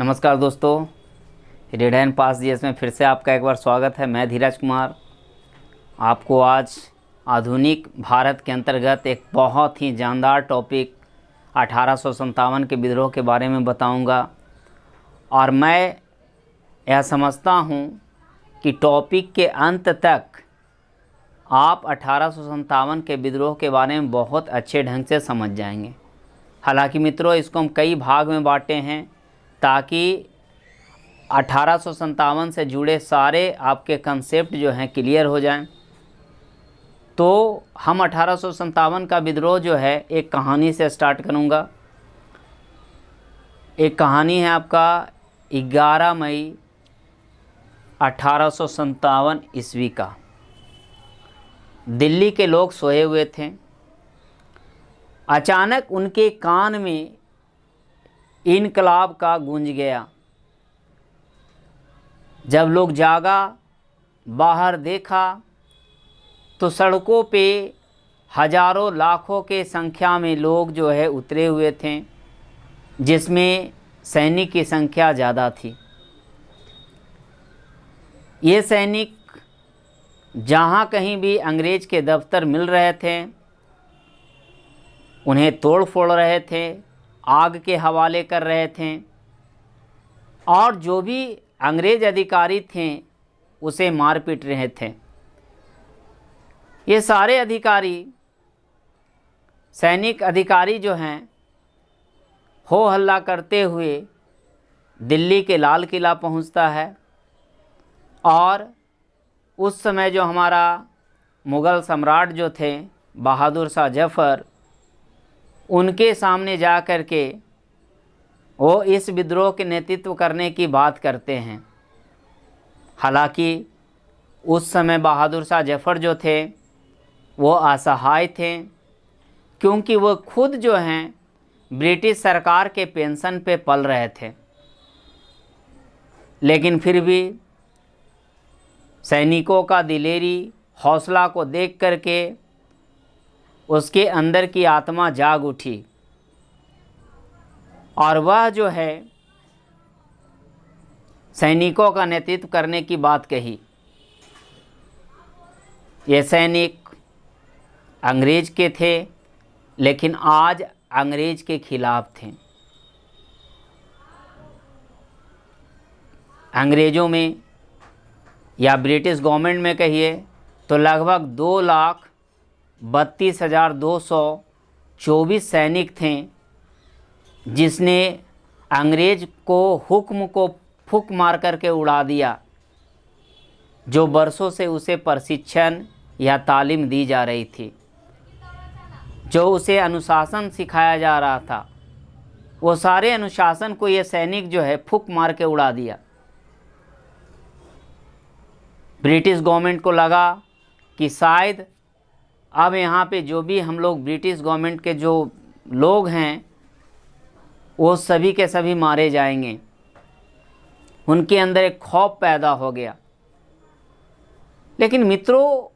नमस्कार दोस्तों, read and pass GS में फिर से आपका एक बार स्वागत है। मैं धीरज कुमार आपको आज आधुनिक भारत के अंतर्गत एक बहुत ही जानदार टॉपिक 1857 के विद्रोह के बारे में बताऊंगा। और मैं यह समझता हूं कि टॉपिक के अंत तक आप 1857 के विद्रोह के बारे में बहुत अच्छे ढंग से समझ जाएंगे। हालांकि मित्रों, इसको हम कई भाग में बांटे हैं ताकि 1857 से जुड़े सारे आपके कंसेप्ट जो हैं क्लियर हो जाएं। तो हम 1857 का विद्रोह जो है एक कहानी से स्टार्ट करूंगा। एक कहानी है आपका 11 मई 1857 ईस्वी का। दिल्ली के लोग सोए हुए थे। अचानक उनके कान में इनकलाब का गूंज गया। जब लोग जागा, बाहर देखा तो सड़कों पे हजारों लाखों के संख्या में लोग जो है उतरे हुए थे, जिसमें सैनिक की संख्या ज़्यादा थी। ये सैनिक जहाँ कहीं भी अंग्रेज के दफ्तर मिल रहे थे उन्हें तोड़ फोड़ रहे थे, आग के हवाले कर रहे थे, और जो भी अंग्रेज अधिकारी थे उसे मार पीट रहे थे। ये सारे अधिकारी, सैनिक अधिकारी जो हैं, हो हल्ला करते हुए दिल्ली के लाल किला पहुंचता है। और उस समय जो हमारा मुग़ल सम्राट जो थे बहादुर शाह जफ़र, उनके सामने जा कर के वो इस विद्रोह के नेतृत्व करने की बात करते हैं। हालांकि उस समय बहादुर शाह जफ़र जो थे वो असहाय थे, क्योंकि वो खुद जो हैं ब्रिटिश सरकार के पेंशन पे पल रहे थे। लेकिन फिर भी सैनिकों का दिलेरी हौसला को देख कर के उसके अंदर की आत्मा जाग उठी और वह जो है सैनिकों का नेतृत्व करने की बात कही। ये सैनिक अंग्रेज के थे, लेकिन आज अंग्रेज के खिलाफ थे। अंग्रेज़ों में या ब्रिटिश गवर्नमेंट में कहिए तो लगभग 2,32,224 सैनिक थे, जिसने अंग्रेज को हुक्म को फूंक मार करके उड़ा दिया, जो बरसों से उसे प्रशिक्षण या तालीम दी जा रही थी, जो उसे अनुशासन सिखाया जा रहा था। वो सारे अनुशासन को ये सैनिक जो है फूंक मार के उड़ा दिया। ब्रिटिश गवर्नमेंट को लगा कि शायद अब यहाँ पे जो भी हम लोग ब्रिटिश गवर्नमेंट के जो लोग हैं वो सभी के सभी मारे जाएंगे। उनके अंदर एक खौफ पैदा हो गया। लेकिन मित्रों,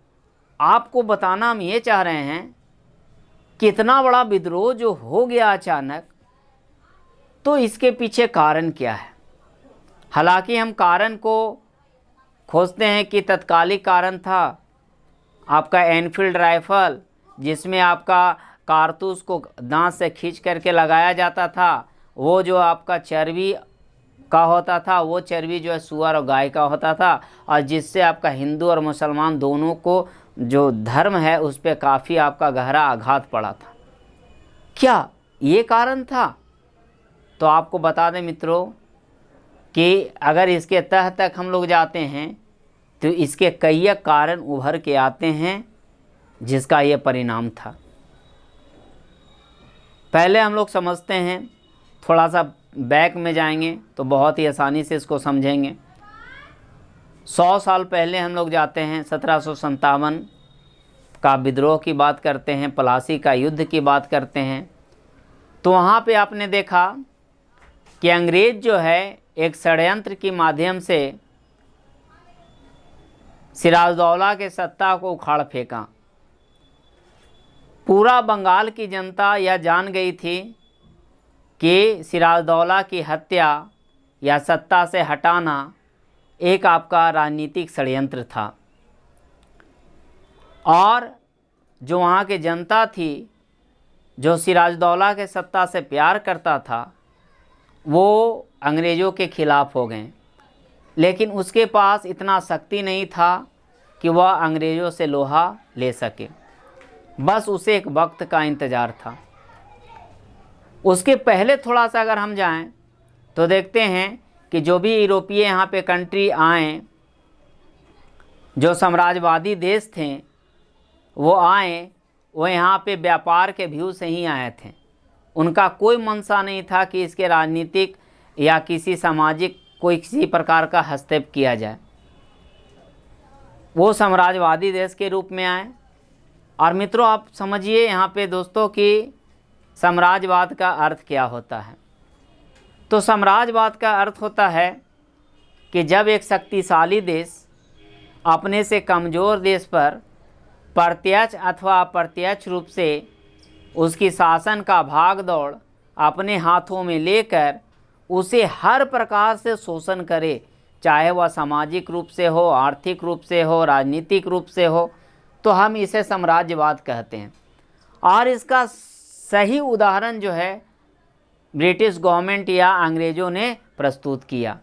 आपको बताना हम ये चाह रहे हैं कि इतना बड़ा विद्रोह जो हो गया अचानक, तो इसके पीछे कारण क्या है। हालांकि हम कारण को खोजते हैं कि तत्कालिक कारण था आपका एनफील्ड राइफल, जिसमें आपका कारतूस को दांत से खींच करके लगाया जाता था। वो जो आपका चर्बी का होता था, वो चर्बी जो है सुअर और गाय का होता था, और जिससे आपका हिंदू और मुसलमान दोनों को जो धर्म है उस पर काफ़ी आपका गहरा आघात पड़ा था। क्या ये कारण था? तो आपको बता दें मित्रों कि अगर इसके तह तक हम लोग जाते हैं तो इसके कई कारण उभर के आते हैं, जिसका ये परिणाम था। पहले हम लोग समझते हैं, थोड़ा सा बैक में जाएंगे तो बहुत ही आसानी से इसको समझेंगे। 100 साल पहले हम लोग जाते हैं, 1757 का विद्रोह की बात करते हैं, प्लासी का युद्ध की बात करते हैं। तो वहाँ पे आपने देखा कि अंग्रेज जो है एक षड्यंत्र के माध्यम से सिराजदौला के सत्ता को उखाड़ फेंका। पूरा बंगाल की जनता यह जान गई थी कि सिराजदौला की हत्या या सत्ता से हटाना एक आपका राजनीतिक षड्यंत्र था। और जो वहाँ की जनता थी, जो सिराजदौला के सत्ता से प्यार करता था, वो अंग्रेज़ों के खिलाफ़ हो गए। लेकिन उसके पास इतना शक्ति नहीं था कि वह अंग्रेज़ों से लोहा ले सके। बस उसे एक वक्त का इंतज़ार था। उसके पहले थोड़ा सा अगर हम जाएं तो देखते हैं कि जो भी यूरोपीय यहाँ पे कंट्री आए, जो साम्राज्यवादी देश थे वो आए, वो यहाँ पे व्यापार के व्यू से ही आए थे। उनका कोई मंशा नहीं था कि इसके राजनीतिक या किसी सामाजिक कोई किसी प्रकार का हस्तक्षेप किया जाए। वो साम्राज्यवादी देश के रूप में आए। और मित्रों, आप समझिए यहाँ पे दोस्तों कि साम्राज्यवाद का अर्थ क्या होता है। तो साम्राज्यवाद का अर्थ होता है कि जब एक शक्तिशाली देश अपने से कमज़ोर देश पर प्रत्यक्ष अथवा अप्रत्यक्ष रूप से उसकी शासन का भाग दौड़ अपने हाथों में लेकर उसे हर प्रकार से शोषण करे, चाहे वह सामाजिक रूप से हो, आर्थिक रूप से हो, राजनीतिक रूप से हो, तो हम इसे साम्राज्यवाद कहते हैं। और इसका सही उदाहरण जो है ब्रिटिश गवर्नमेंट या अंग्रेज़ों ने प्रस्तुत किया।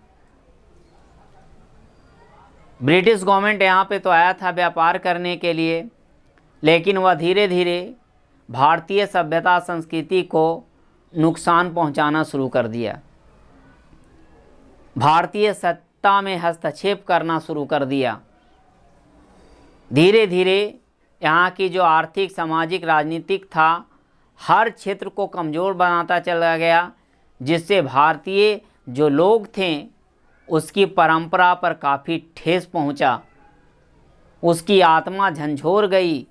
ब्रिटिश गवर्नमेंट यहाँ पे तो आया था व्यापार करने के लिए, लेकिन वह धीरे धीरे भारतीय सभ्यता संस्कृति को नुकसान पहुँचाना शुरू कर दिया। भारतीय सत्ता में हस्तक्षेप करना शुरू कर दिया। धीरे धीरे यहाँ की जो आर्थिक, सामाजिक, राजनीतिक था, हर क्षेत्र को कमज़ोर बनाता चला गया, जिससे भारतीय जो लोग थे उसकी परंपरा पर काफ़ी ठेस पहुँचा। उसकी आत्मा झंझोर गई।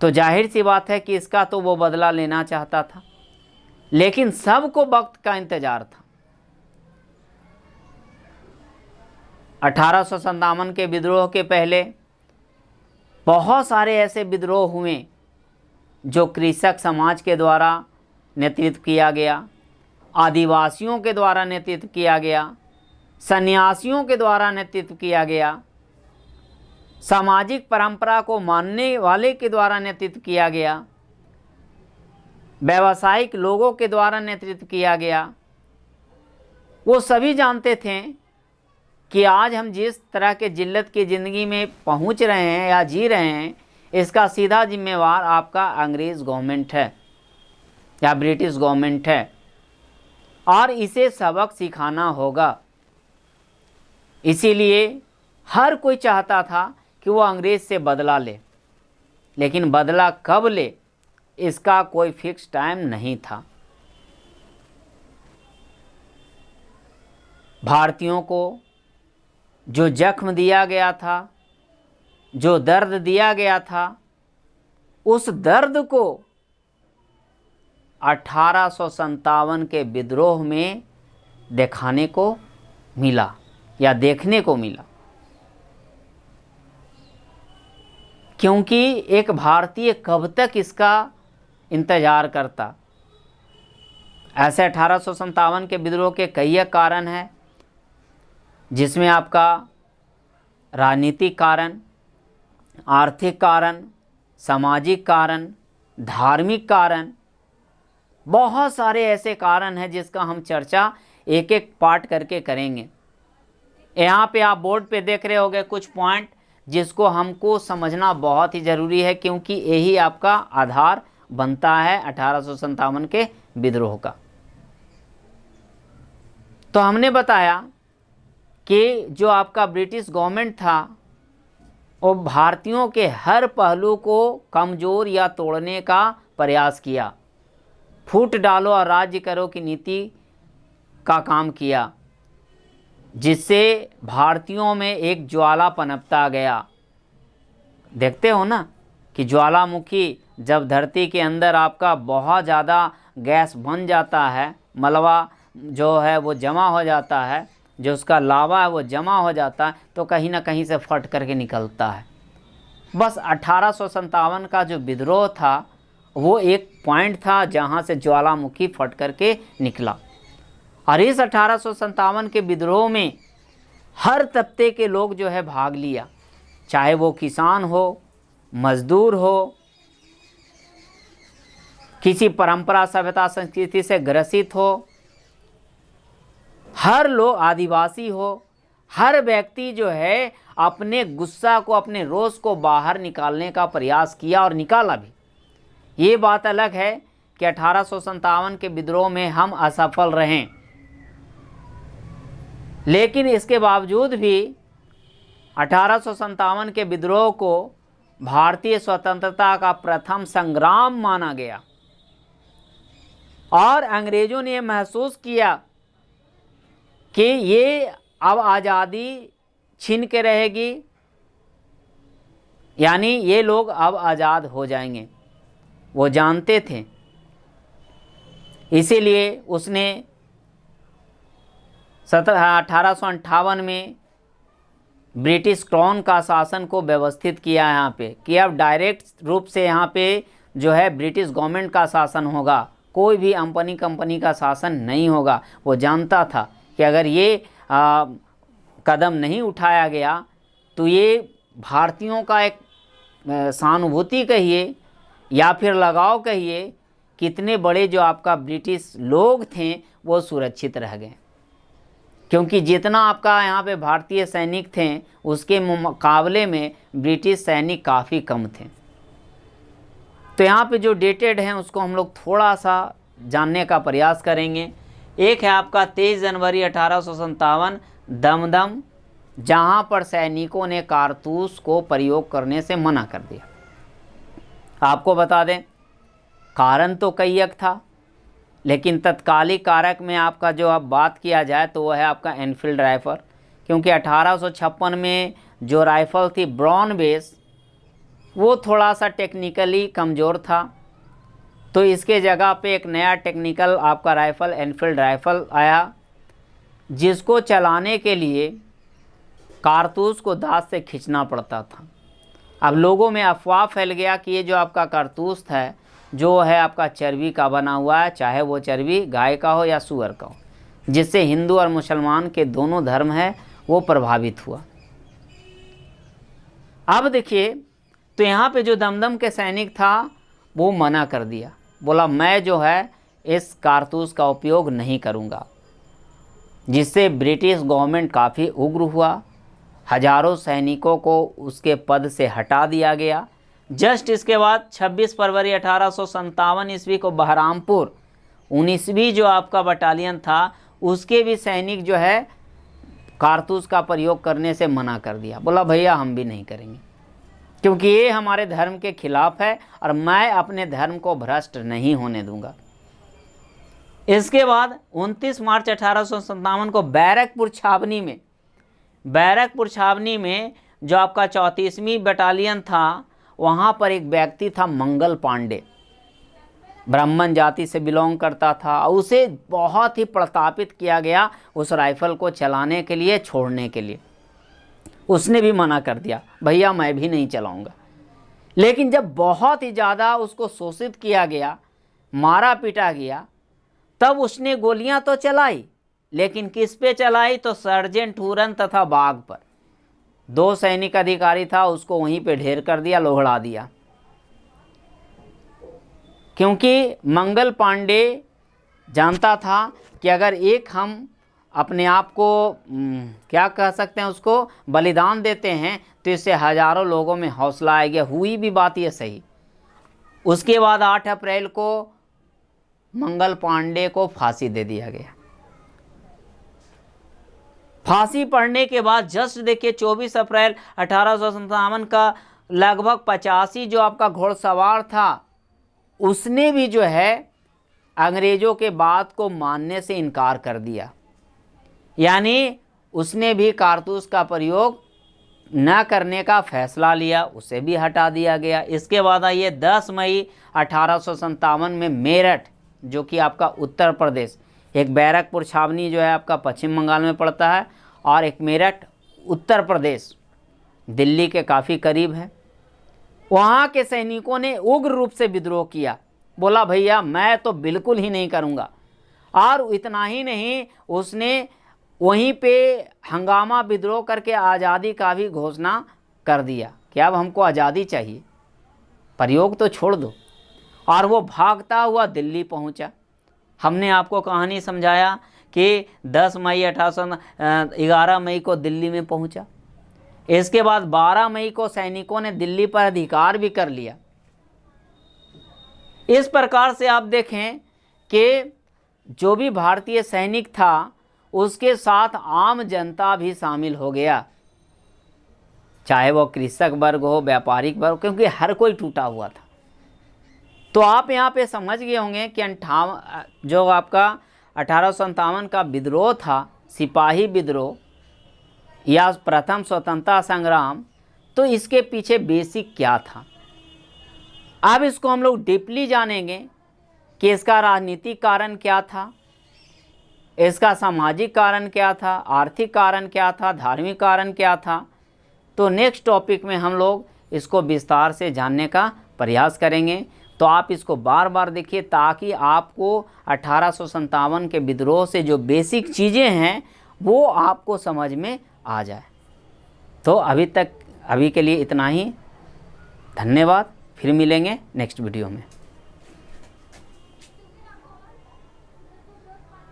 तो जाहिर सी बात है कि इसका तो वो बदला लेना चाहता था, लेकिन सबको वक्त का इंतज़ार था। 1857 के विद्रोह के पहले बहुत सारे ऐसे विद्रोह हुए जो कृषक समाज के द्वारा नेतृत्व किया गया, आदिवासियों के द्वारा नेतृत्व किया गया, सन्यासियों के द्वारा नेतृत्व किया गया, सामाजिक परंपरा को मानने वाले के द्वारा नेतृत्व किया गया, व्यावसायिक लोगों के द्वारा नेतृत्व किया गया। वो सभी जानते थे कि आज हम जिस तरह के जिल्लत की ज़िंदगी में पहुंच रहे हैं या जी रहे हैं, इसका सीधा जिम्मेवार आपका अंग्रेज़ गवर्नमेंट है या ब्रिटिश गवर्नमेंट है, और इसे सबक सिखाना होगा। इसीलिए हर कोई चाहता था कि वो अंग्रेज़ से बदला ले, लेकिन बदला कब ले इसका कोई फिक्स टाइम नहीं था। भारतीयों को जो जख्म दिया गया था, जो दर्द दिया गया था, उस दर्द को 1857 के विद्रोह में दिखाने को मिला या देखने को मिला। क्योंकि एक भारतीय कब तक इसका इंतज़ार करता। ऐसे 1857 के विद्रोह के कई कारण हैं, जिसमें आपका राजनीतिक कारण, आर्थिक कारण, सामाजिक कारण, धार्मिक कारण, बहुत सारे ऐसे कारण हैं जिसका हम चर्चा एक एक पार्ट करके करेंगे। यहाँ पे आप बोर्ड पे देख रहे होंगे कुछ पॉइंट जिसको हमको समझना बहुत ही ज़रूरी है, क्योंकि यही आपका आधार बनता है 1857 के विद्रोह का। तो हमने बताया कि जो आपका ब्रिटिश गवर्नमेंट था वो भारतीयों के हर पहलू को कमज़ोर या तोड़ने का प्रयास किया। फूट डालो और राज्य करो की नीति का काम किया, जिससे भारतीयों में एक ज्वाला पनपता गया। देखते हो ना कि ज्वालामुखी जब धरती के अंदर आपका बहुत ज़्यादा गैस बन जाता है, मलबा जो है वो जमा हो जाता है, जो उसका लावा है वो जमा हो जाता है, तो कहीं ना कहीं से फट करके निकलता है। बस 1857 का जो विद्रोह था वो एक पॉइंट था जहाँ से ज्वालामुखी फट करके निकला। और इस 1857 के विद्रोह में हर तबके के लोग जो है भाग लिया, चाहे वो किसान हो, मजदूर हो, किसी परंपरा सभ्यता संस्कृति से ग्रसित हो, हर लोग, आदिवासी हो, हर व्यक्ति जो है अपने गुस्सा को, अपने रोष को बाहर निकालने का प्रयास किया और निकाला भी। ये बात अलग है कि 1857 के विद्रोह में हम असफल रहें, लेकिन इसके बावजूद भी 1857 के विद्रोह को भारतीय स्वतंत्रता का प्रथम संग्राम माना गया और अंग्रेजों ने महसूस किया कि ये अब आज़ादी छीन के रहेगी, यानी ये लोग अब आज़ाद हो जाएंगे, वो जानते थे। इसीलिए उसने 1858 में ब्रिटिश क्राउन का शासन को व्यवस्थित किया यहाँ पे कि अब डायरेक्ट रूप से यहाँ पे जो है ब्रिटिश गवर्नमेंट का शासन होगा, कोई भी कंपनी का शासन नहीं होगा। वो जानता था कि अगर ये कदम नहीं उठाया गया तो ये भारतीयों का एक सहानुभूति कहिए या फिर लगाव कहिए, कितने बड़े जो आपका ब्रिटिश लोग थे वो सुरक्षित रह गए, क्योंकि जितना आपका यहाँ पे भारतीय सैनिक थे उसके मुकाबले में ब्रिटिश सैनिक काफ़ी कम थे। तो यहाँ पे जो डेटेड हैं उसको हम लोग थोड़ा सा जानने का प्रयास करेंगे। एक है आपका 23 जनवरी 1857 दमदम, जहाँ पर सैनिकों ने कारतूस को प्रयोग करने से मना कर दिया। आपको बता दें कारण तो कई एक था, लेकिन तत्कालिक कारक में आपका जो अब बात किया जाए तो वह है आपका एनफील्ड राइफल, क्योंकि 1856 में जो राइफ़ल थी ब्राउन बेस वो थोड़ा सा टेक्निकली कमज़ोर था, तो इसके जगह पे एक नया टेक्निकल आपका राइफ़ल एनफील्ड राइफ़ल आया, जिसको चलाने के लिए कारतूस को दांत से खींचना पड़ता था। अब लोगों में अफवाह फैल गया कि ये जो आपका कारतूस है जो है आपका चर्बी का बना हुआ है, चाहे वो चर्बी गाय का हो या सूअर का हो, जिससे हिंदू और मुसलमान के दोनों धर्म है वो प्रभावित हुआ। अब देखिए, तो यहाँ पे जो दमदम के सैनिक था वो मना कर दिया, बोला मैं जो है इस कारतूस का उपयोग नहीं करूँगा, जिससे ब्रिटिश गवर्नमेंट काफ़ी उग्र हुआ। हजारों सैनिकों को उसके पद से हटा दिया गया। जस्ट इसके बाद 26 फरवरी 1857 ईस्वी को बहरामपुर 19वीं जो आपका बटालियन था उसके भी सैनिक जो है कारतूस का प्रयोग करने से मना कर दिया, बोला भैया हम भी नहीं करेंगे, क्योंकि ये हमारे धर्म के खिलाफ है और मैं अपने धर्म को भ्रष्ट नहीं होने दूंगा। इसके बाद 29 मार्च 1857 को बैरकपुर छावनी में जो आपका 34वीं बटालियन था, वहाँ पर एक व्यक्ति था मंगल पांडे, ब्राह्मण जाति से बिलोंग करता था। उसे बहुत ही प्रतापित किया गया उस राइफ़ल को चलाने के लिए, छोड़ने के लिए। उसने भी मना कर दिया, भैया मैं भी नहीं चलाऊंगा। लेकिन जब बहुत ही ज़्यादा उसको शोषित किया गया, मारा पीटा गया, तब उसने गोलियां तो चलाई, लेकिन किस पे चलाई? तो सर्जेंट हुरन तथा बाग पर। 2 सैनिक अधिकारी था, उसको वहीं पे ढेर कर दिया, लोहड़ा दिया। क्योंकि मंगल पांडे जानता था कि अगर एक हम अपने आप को क्या कह सकते हैं उसको बलिदान देते हैं तो इससे हजारों लोगों में हौसला आएगा। हुई भी बात ये सही। उसके बाद 8 अप्रैल को मंगल पांडे को फांसी दे दिया गया। फांसी पड़ने के बाद जस्ट देखिए 24 अप्रैल 1857 का लगभग 85 जो आपका घोड़सवार था उसने भी जो है अंग्रेजों के बात को मानने से इनकार कर दिया, यानी उसने भी कारतूस का प्रयोग न करने का फैसला लिया, उसे भी हटा दिया गया। इसके बाद आइए 10 मई 1857 में मेरठ जो कि आपका उत्तर प्रदेश, एक बैरकपुर छावनी जो है आपका पश्चिम बंगाल में पड़ता है और एक मेरठ उत्तर प्रदेश दिल्ली के काफ़ी करीब है, वहाँ के सैनिकों ने उग्र रूप से विद्रोह किया। बोला भैया मैं तो बिल्कुल ही नहीं करूँगा और इतना ही नहीं, उसने वहीं पे हंगामा विद्रोह करके आज़ादी का भी घोषणा कर दिया कि अब हमको आज़ादी चाहिए, प्रयोग तो छोड़ दो। और वो भागता हुआ दिल्ली पहुंचा। हमने आपको कहानी समझाया कि 10 मई 11 मई को दिल्ली में पहुंचा। इसके बाद 12 मई को सैनिकों ने दिल्ली पर अधिकार भी कर लिया। इस प्रकार से आप देखें कि जो भी भारतीय सैनिक था उसके साथ आम जनता भी शामिल हो गया, चाहे वो कृषक वर्ग हो, व्यापारिक वर्ग, क्योंकि हर कोई टूटा हुआ था। तो आप यहाँ पे समझ गए होंगे कि जो आपका 1857 का विद्रोह था, सिपाही विद्रोह या प्रथम स्वतंत्रता संग्राम, तो इसके पीछे बेसिक क्या था। अब इसको हम लोग डीपली जानेंगे कि इसका राजनीतिक कारण क्या था, इसका सामाजिक कारण क्या था, आर्थिक कारण क्या था, धार्मिक कारण क्या था। तो नेक्स्ट टॉपिक में हम लोग इसको विस्तार से जानने का प्रयास करेंगे। तो आप इसको बार बार देखिए ताकि आपको 1857 के विद्रोह से जो बेसिक चीज़ें हैं वो आपको समझ में आ जाए। तो अभी के लिए इतना ही। धन्यवाद। फिर मिलेंगे नेक्स्ट वीडियो में।